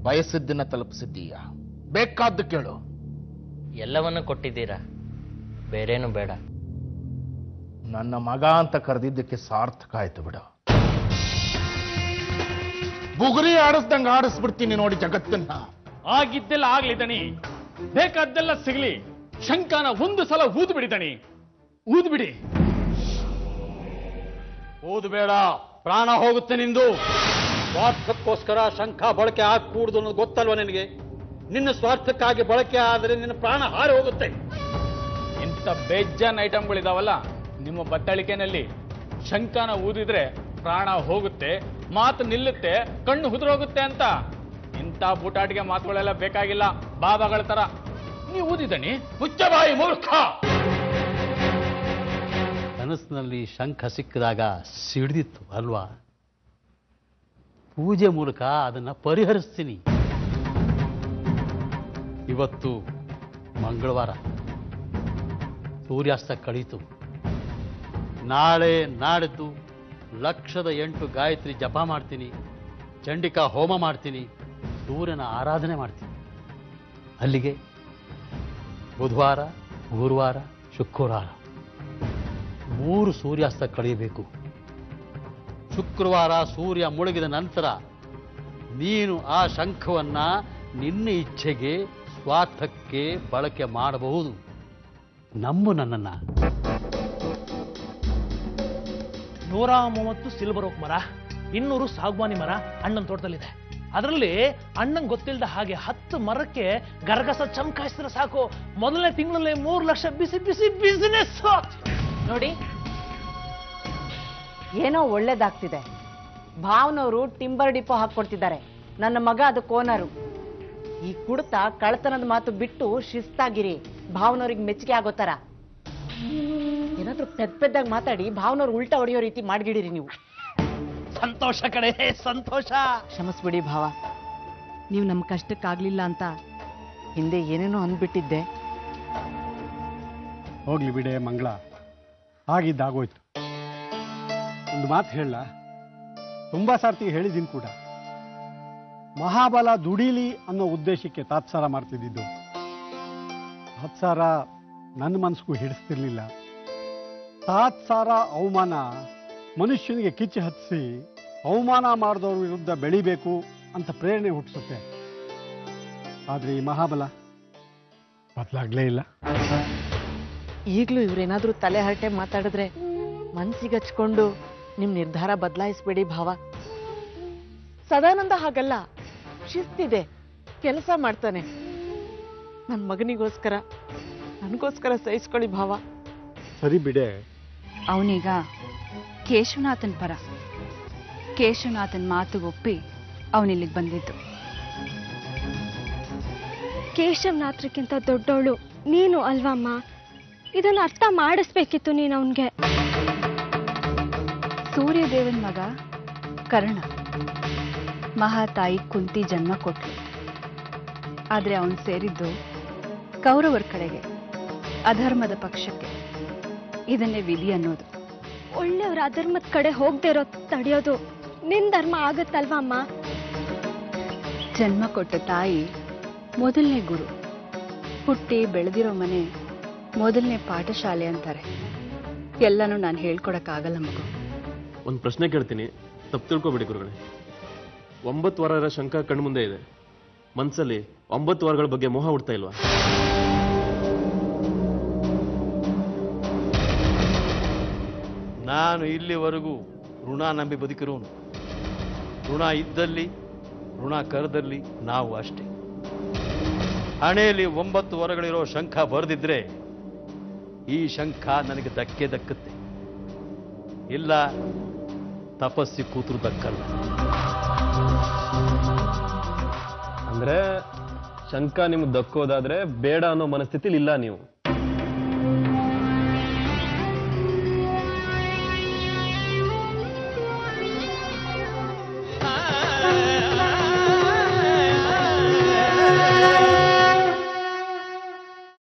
ಬಯಸಿದ್ದನ್ನ ತಲುಪಿಸಿದ್ದೀಯ. ಬೇಕಾದ್ದು ಕೇಳು. ಎಲ್ಲವನ್ನೂ ಕೊಟ್ಟಿದ್ದೀರಾ, ಬೇರೇನು ಬೇಡ. ನನ್ನ ಮಗ ಅಂತ ಕರೆದಿದ್ದಕ್ಕೆ ಸಾರ್ಥಕ ಆಯ್ತು ಬಿಡು. ಬುಗುರಿ ಆಡಿಸ್ದಂಗ ಆಡಿಸ್ಬಿಡ್ತೀನಿ ನೋಡಿ ಜಗತ್ತನ್ನ. ಆಗಿದ್ದೆಲ್ಲ ಆಗ್ಲಿ ದಣಿ, ಬೇಕಾದ್ದೆಲ್ಲ ಸಿಗ್ಲಿ. ಶಂಕನ ಒಂದು ಸಲ ಊದು ಬಿಡಿ ದಣಿ, ಊದು ಬಿಡಿ. ಓದಬೇಡ, ಪ್ರಾಣ ಹೋಗುತ್ತೆ ನಿಂದು. ಸ್ವಾರ್ಥಕ್ಕೋಸ್ಕರ ಶಂಖ ಬಳಕೆ ಆಗ್ಕೂಡ್ದು ಅನ್ನೋದು ಗೊತ್ತಲ್ವ ನಿನಗೆ? ನಿನ್ನ ಸ್ವಾರ್ಥಕ್ಕಾಗಿ ಬಳಕೆ ಆದರೆ ನಿನ್ನ ಪ್ರಾಣ ಹಾರಿ ಹೋಗುತ್ತೆ. ಇಂಥ ಬೇಜಾನ್ ಐಟಮ್ಗಳಿದಾವಲ್ಲ ನಿಮ್ಮ ಬತ್ತಳಿಕೆನಲ್ಲಿ. ಶಂಕನ ಊದಿದ್ರೆ ಪ್ರಾಣ ಹೋಗುತ್ತೆ, ಮಾತು ನಿಲ್ಲುತ್ತೆ, ಕಣ್ಣು ಹುದುರೋಗುತ್ತೆ ಅಂತ. ಇಂಥ ಬೂಟಾಟಿಗೆ ಮಾತುಗಳೆಲ್ಲ ಬೇಕಾಗಿಲ್ಲ, ಬಾಬಾಗಳ ತರ. ನೀವು ಊದಿದನಿ ಮುಚ್ಚಬಾಯಿ ಮೂರ್ಖ. ಕನಸಿನಲ್ಲಿ ಶಂಖ ಸಿಕ್ಕಿದಾಗ ಸಿಡಿದಿತ್ತು ಅಲ್ವಾ? ಪೂಜೆ ಮೂಲಕ ಅದನ್ನ ಪರಿಹರಿಸ್ತೀನಿ. ಇವತ್ತು ಮಂಗಳವಾರ, ಸೂರ್ಯಾಸ್ತ ಕಳೀತು. ನಾಳೆ ನಾಡಿದ್ದು 1,08 ಗಾಯತ್ರಿ ಜಪ ಮಾಡ್ತೀನಿ, ಚಂಡಿಕಾ ಹೋಮ ಮಾಡ್ತೀನಿ, ಸೂರ್ಯನ ಆರಾಧನೆ ಮಾಡ್ತೀನಿ. ಅಲ್ಲಿಗೆ ಬುಧವಾರ, ಗುರುವಾರ, ಶುಕ್ರವಾರ 3 ಸೂರ್ಯಾಸ್ತ ಕಳೆಯಬೇಕು. ಶುಕ್ರವಾರ ಸೂರ್ಯ ಮುಳುಗಿದ ನಂತರ ನೀನು ಆ ಶಂಖವನ್ನ ನಿನ್ನ ಇಚ್ಛೆಗೆ, ಸ್ವಾರ್ಥಕ್ಕೆ ಬಳಕೆ ಮಾಡಬಹುದು. ನಂಬು ನನ್ನನ್ನ. 130 ಸಿಲ್ವರ್ ಓಕ್ ಮರ, 200 ಸಾಗ್ವಾನಿ ಮರ ಅಣ್ಣನ ತೋಟದಲ್ಲಿದೆ. ಅದರಲ್ಲಿ ಅಣ್ಣಂಗೆ ಗೊತ್ತಿಲ್ಲದ ಹಾಗೆ 10 ಮರಕ್ಕೆ ಗರಗಸ ಚಮಕಾಯಿಸಿದ್ರೆ ಸಾಕು, ಮೊದಲನೇ ತಿಂಗಳಲ್ಲಿ 3 ಲಕ್ಷ ಬಿಸಿ ಬಿಸಿ ಬಿಸಿನೆಸ್. ನೋಡಿ, ಏನೋ ಒಳ್ಳೇದಾಗ್ತಿದೆ. ಭಾವನವರು ಟಿಂಬರ್ ಡಿಪೋ ಹಾಕೊಡ್ತಿದ್ದಾರೆ, ನನ್ನ ಮಗ ಅದಕ್ಕೆ ಓನರು. ಈ ಕುಡ್ತ ಕಳ್ತನದ ಮಾತು ಬಿಟ್ಟು ಶಿಸ್ತಾಗಿರಿ. ಭಾವನವ್ರಿಗೆ ಮೆಚ್ಚುಗೆ ಆಗೋ ತರ ಏನಾದ್ರೂ ಪೆದ್ದಾಗಿ ಮಾತಾಡಿ ಭಾವನವ್ರು ಉಲ್ಟಾ ಹೊಡೆಯೋ ರೀತಿ ಮಾಡ್ಗಿಡಿರಿ ನೀವು. ಸಂತೋಷ ಕಡೆ ಸಂತೋಷ. ಕ್ಷಮಿಸ್ಬಿಡಿ ಭಾವ, ನೀವು ನಮ್ಮ ಕಷ್ಟಕ್ಕಾಗ್ಲಿಲ್ಲ ಅಂತ ಹಿಂದೆ ಏನೇನೋ ಅಂದ್ಬಿಟ್ಟಿದ್ದೆ. ಹೋಗ್ಲಿ ಬಿಡೆ ಮಂಗಳ, ಆಗಿದ್ದಾಗೋಯ್ತು. ಒಂದು ಮಾತು ಹೇಳ, ತುಂಬಾ ಸಾರ್ತಿ ಹೇಳಿದ್ದೀನಿ ಕೂಡ. ಮಹಾಬಲ ದುಡೀಲಿ ಅನ್ನೋ ಉದ್ದೇಶಕ್ಕೆ ತಾತ್ಸಾರ ಮಾಡ್ತಿದ್ದಿದ್ದು. ತಾತ್ಸಾರ ನನ್ನ ಮನಸ್ಸಿಗೂ ಹಿಡಿಸ್ತಿರ್ಲಿಲ್ಲ. ತಾತ್ಸಾರ ಅವಮಾನ ಮನುಷ್ಯನಿಗೆ ಕಿಚ್ಚು ಹತ್ತಿಸಿ ಅವಮಾನ ಮಾಡಿದವ್ರ ವಿರುದ್ಧ ಬೆಳಿಬೇಕು ಅಂತ ಪ್ರೇರಣೆ ಹುಟ್ಟಿಸುತ್ತೆ. ಆದ್ರೆ ಈ ಮಹಾಬಲ ಬದಲಾಗ್ಲೇ ಇಲ್ಲ. ಈಗಲೂ ಇವ್ರೇನಾದ್ರೂ ತಲೆ ಹರಟೆ ಮಾತಾಡಿದ್ರೆ ಮನ್ಸಿಗೆ ಹಚ್ಕೊಂಡು ನಿಮ್ ನಿರ್ಧಾರ ಬದಲಾಯಿಸ್ಬೇಡಿ ಭಾವ. ಸದಾನಂದ ಹಾಗಲ್ಲ, ಶಿಸ್ತಿದೆ, ಕೆಲಸ ಮಾಡ್ತಾನೆ. ನನ್ನ ಮಗನಿಗೋಸ್ಕರ, ನನಗೋಸ್ಕರ ಸಹಿಸ್ಕೊಳ್ಳಿ ಭಾವ. ಸರಿ ಬಿಡೆ. ಅವನೀಗ ಕೇಶವನಾಥನ್ ಪರ. ಕೇಶವನಾಥನ್ ಮಾತುಗೊಪ್ಪಿ ಅವನಿಲ್ಲಿಗೆ ಬಂದಿದ್ದು. ಕೇಶವನಾಥ್ರಿಗಿಂತ ದೊಡ್ಡವಳು ನೀನು ಅಲ್ವಮ್ಮ? ಇದನ್ನು ಅರ್ಥ ಮಾಡಿಸ್ಬೇಕಿತ್ತು ನೀನು ಅವನ್ಗೆ. ಸೂರ್ಯದೇವನ್ ಮಗ ಕರ್ಣ ಮಹಾತಾಯಿ ಕುಂತಿ ಜನ್ಮ ಕೊಟ್ಲು. ಆದ್ರೆ ಅವನು ಸೇರಿದ್ದು ಕೌರವರ ಕಡೆಗೆ, ಅಧರ್ಮದ ಪಕ್ಷಕ್ಕೆ. ಇದನ್ನೇ ವಿಧಿ ಅನ್ನೋದು. ಒಳ್ಳೆಯವ್ರ ಅಧರ್ಮದ ಕಡೆ ಹೋಗದೆ ಇರೋ ತಡೆಯೋದು ನಿನ್ ಧರ್ಮ ಆಗತ್ತಲ್ವಮ್ಮ? ಜನ್ಮ ಕೊಟ್ಟ ತಾಯಿ ಮೊದಲನೇ ಗುರು. ಹುಟ್ಟಿ ಬೆಳೆದಿರೋ ಮನೆ ಮೊದಲನೇ ಪಾಠಶಾಲೆ ಅಂತಾರೆ. ಎಲ್ಲನೂ ನಾನು ಹೇಳ್ಕೊಡಕ್ಕಾಗಲ್ಲ ಮಗು. ಒಂದು ಪ್ರಶ್ನೆ ಕೇಳ್ತೀನಿ, ತಪ್ಪು ತಿಳ್ಕೊಬೇಡಿ ಗುರುಗಳೇ. 9 ವಾರರ ಶಂಕ ಕಣ್ಮುಂದೆ ಇದೆ. ಮನ್ಸಲ್ಲಿ 9 ವಾರಗಳ ಬಗ್ಗೆ ಮೋಹ ಹುಡ್ತಾ ಇಲ್ವಾ? ನಾನು ಇಲ್ಲಿವರೆಗೂ ಋಣ ನಂಬಿ ಬದುಕಿರೋನು. ಋಣ ಇದ್ದಲ್ಲಿ, ಋಣ ಕರೆದಲ್ಲಿ ನಾವು ಅಷ್ಟೇ. ಹಣೆಯಲ್ಲಿ 9 ವರಗಳಿರೋ ಶಂಖ ಬರೆದಿದ್ರೆ ಈ ಶಂಖ ನನಗೆ ದಕ್ಕೆ ದಕ್ಕುತ್ತೆ. ಇಲ್ಲ, ತಪಸ್ಸಿ ಕೂತರು ದಕ್ಕಲ್ಲ. ಅಂದ್ರೆ ಶಂಕ ನಿಮ್ಗೆ ದಕ್ಕೋದಾದ್ರೆ ಬೇಡ ಅನ್ನೋ ಮನಸ್ಥಿತಿಲಿ ಇಲ್ಲ ನೀವು?